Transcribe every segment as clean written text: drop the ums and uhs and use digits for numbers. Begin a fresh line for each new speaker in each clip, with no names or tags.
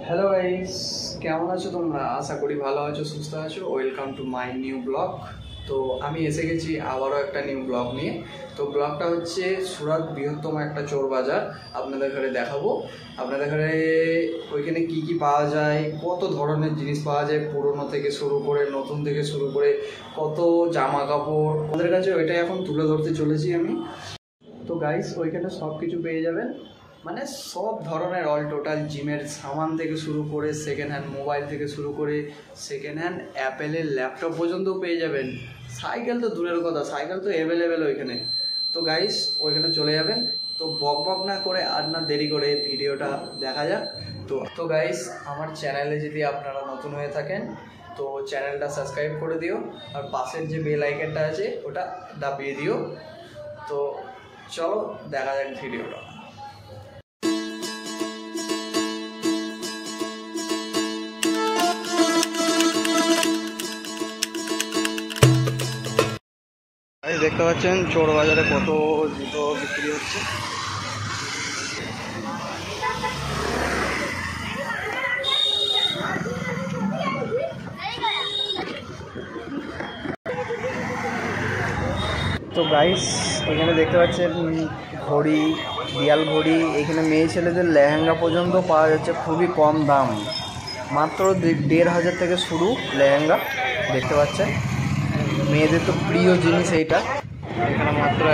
Hello guys, কেমন আছো তোমরা? আশা করি ভালো আছো, সুস্থ আছো। Welcome to my new blog. তো আমি এসে গেছি আবারও একটা নিউ ব্লগ নিয়ে। তো ব্লগটা হচ্ছে সুরাত বৃহত্তম একটা চোর বাজার আপনাদের ঘরে দেখাবো। আপনাদের ঘরে ওইখানে কি কি পাওয়া যায়, কত ধরনের জিনিস পাওয়া যায়, পুরনো থেকে শুরু করে নতুন থেকে শুরু করে কত জামা কাপড় ওদের কাছে, ওইটাই এখন তুলে ধরতে চলেছি আমি। তো গাইস, ওইখানে সব কিছু পেয়ে যাবেন, মানে সব ধরনের অল টোটাল জিমের সামান থেকে শুরু করে সেকেন্ড হ্যান্ড মোবাইল থেকে শুরু করে সেকেন্ড হ্যান্ড অ্যাপেলের ল্যাপটপ পর্যন্তও পেয়ে যাবেন। সাইকেল তো দূরের কথা, সাইকেল তো অ্যাভেলেবেল ওইখানে। তো গাইস, ওইখানে চলে যাবেন। তো বক বক না করে আর না দেরি করে ভিডিওটা দেখা যাক। তো গাইস, আমার চ্যানেলে যদি আপনারা নতুন হয়ে থাকেন তো চ্যানেলটা সাবস্ক্রাইব করে দিও, আর পাশের যে বেল আইকনটা আছে ওটা দাবিয়ে দিও। তো চলো দেখা যাক ভিডিওটা। দেখতে পাচ্ছেন চোর বাজারে কত জুতো বিক্রি হচ্ছে। তো গাইস, এখানে দেখতে পাচ্ছেন ঘড়ি, দিয়াল ঘড়ি, এখানে মেয়ে ছেলেদের লেহেঙ্গা পর্যন্ত পাওয়া যাচ্ছে খুবই কম দাম, মাত্র ১,৫০০ থেকে শুরু লেহেঙ্গা। দেখতে পাচ্ছেন মেয়েদের তো প্রিয় জিনিস এইটা।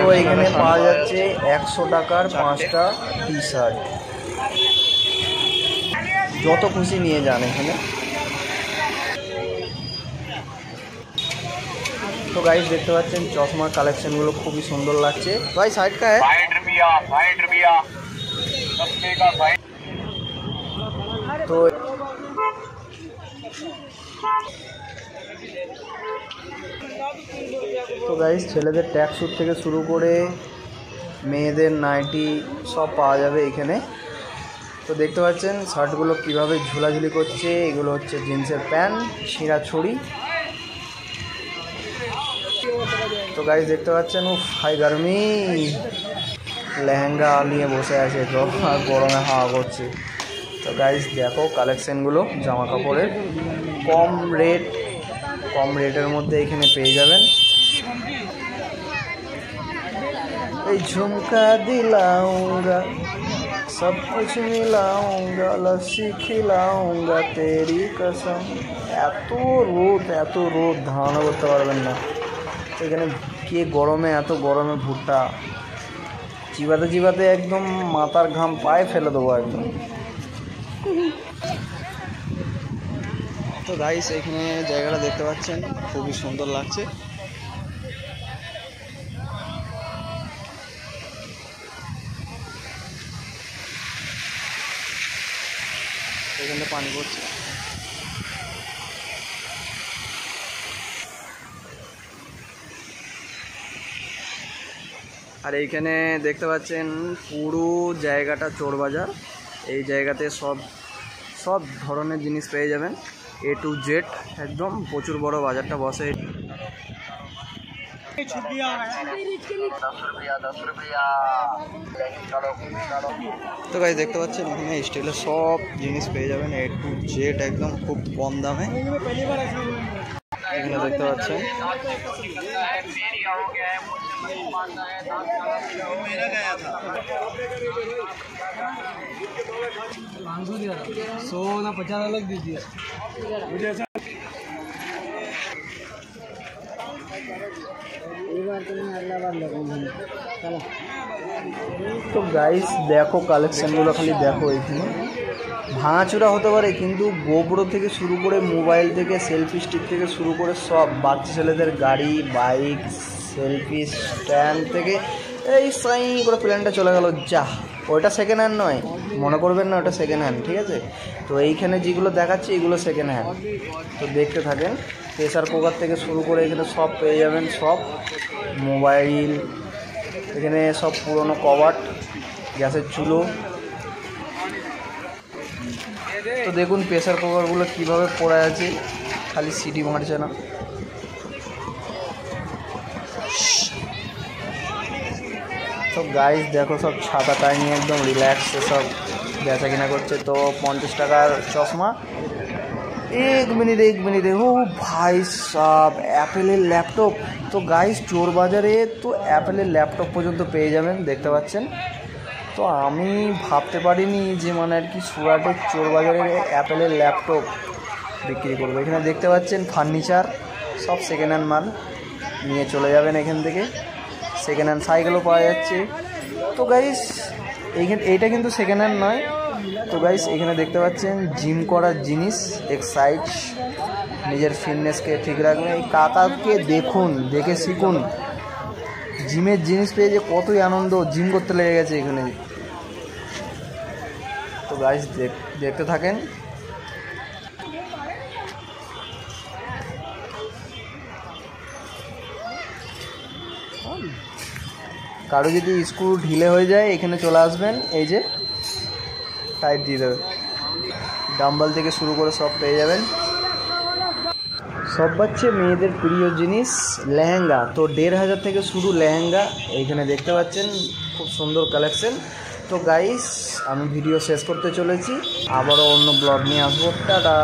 তো এখানে পাওয়া যাচ্ছে ১০০ টাকার ৫টা টি শার্ট, যত খুশি নিয়ে যান এখানে। তো গাইস, দেখতে পাচ্ছেন চশমার কালেকশনগুলো খুবই সুন্দর লাগছে। ভাই সাইড কা হ্যাঁ? 60 रुपया তো গাইস, ছেলেদের ট্যাক্স স্যুট থেকে শুরু করে মেয়েদের নাইটি সব পাওয়া যাবে এখানে। তো দেখতে পাচ্ছেন শার্টগুলো কিভাবে ঝুলাঝুলি করছে। এগুলো হচ্ছে জিন্সের প্যান্ট, ছিঁড়া ছড়ি। তো গাইস, দেখতে পাচ্ছেন ও হাই গার্মি লেহেঙ্গা নিয়ে বসে আছে, তো আর গরমে হাওয়া করছে। তো গাইস দেখো কালেকশনগুলো জামা কাপড়ের, কম রেটের মধ্যে এখানে পেয়ে যাবেন। এই ঝুমকা দিলাউঙ্গা, সব কুছ মিলাউঙ্গা, লস্যি খিলাউঙ্গা তেরি কসম। এত রোদ ধারণা করতে পারবেন না। এখানে কে গরমে, এত গরমে ভুট্টা চিবাতে একদম মাথার ঘাম পায়ে ফেলে দেবো একদম। তো গাইস, এখানে জায়গাটা দেখতে পাচ্ছেন খুবই সুন্দর লাগছে। এখানে পানি পড়ছে। আর এইখানে দেখতে পাচ্ছেন পুরো জায়গাটা চোর বাজার। এই জায়গাতে সব ধরনের জিনিস পেয়ে যাবেন, A to Z, একদম প্রচুর বড় বাজারটা বসে। তো গাইস, দেখতে পাচ্ছেন এখানে স্টিলের সব জিনিস পেয়ে যাবেন A to Z, একদম খুব কম দামে। এখানে দেখতে পাচ্ছেন তো গাইস দেখো কালেকশনগুলো, খালি দেখো। এখানে ভাঙাচোরা হতে পারে, কিন্তু গোবরো থেকে শুরু করে মোবাইল থেকে সেলফি স্টিক থেকে শুরু করে সব বাচ্চা ছেলেদের গাড়ি, বাইক, সেলফি স্ট্যান্ড থেকে এই সাই করে প্ল্যানটা চলে গেল। যা, ওইটা সেকেন্ড হ্যান্ড নয়, মনে করবেন না ওটা সেকেন্ড হ্যান্ড, ঠিক আছে? তো এইখানে যেগুলো দেখাচ্ছি এগুলো সেকেন্ড হ্যান্ড। তো দেখতে থাকেন। প্রেসার কুকার থেকে শুরু করে এখানে সব পেয়ে যাবেন, সব মোবাইল, এখানে সব পুরনো কভার, গ্যাসের চুলো। তো দেখুন প্রেসার কুকারগুলো কীভাবে পড়ে আছে, খালি সিটি মারছে না। তো গাইস দেখো, সব ছাতা টাইনি একদম রিল্যাক্সে সব
বেচা কিনা করছে। তো 50 টাকার চশমা। এক মিনিট ও ভাই সাব, অ্যাপেলের ল্যাপটপ। তো গাইস চোর বাজারে তো অ্যাপেলের ল্যাপটপ পর্যন্ত পেয়ে যাবেন, দেখতে পাচ্ছেন। তো আমি ভাবতে পারিনি যে মানে আর কি সুরাটের চোর বাজারে অ্যাপেলের ল্যাপটপ বিক্রি করবো। এখানে দেখতে পাচ্ছেন ফার্নিচার, সব সেকেন্ড হ্যান্ড মাল, নিয়ে চলে যাবেন এখান থেকে। সেকেন্ড হ্যান্ড সাইকেলও পাওয়া যাচ্ছে। তো গাইস এইটা কিন্তু সেকেন্ড হ্যান্ড নয়। তো গাইস এখানে দেখতে পাচ্ছেন জিম করার জিনিস, এক্সারসাইজ, নিজের ফিটনেসকে ঠিক রাখবে। এই কাকাকে দেখুন, দেখে শিখুন। জিমের জিনিস পেয়ে যে কতই আনন্দ, জিম করতে লেগে গেছে এখানে। তো গাইস দেখতে থাকেন। কারো যদি স্ক্রু ঢিলে হয়ে যায় এখানে চলে আসবেন, এই যে টাইট দিয়ে দেবে। ডাম্বল থেকে শুরু করে সব পেয়ে যাবেন। সব বাচ্চা মেয়েদের প্রিয় জিনিস লেহেঙ্গা। তো 1500 থেকে শুরু লেহেঙ্গা, এইখানে দেখতে পাচ্ছেন খুব সুন্দর কালেকশন। তো গাইস আমি ভিডিও শেষ করতে চলেছি, আবারও অন্য ব্লগ নিয়ে আসবো। টাটা।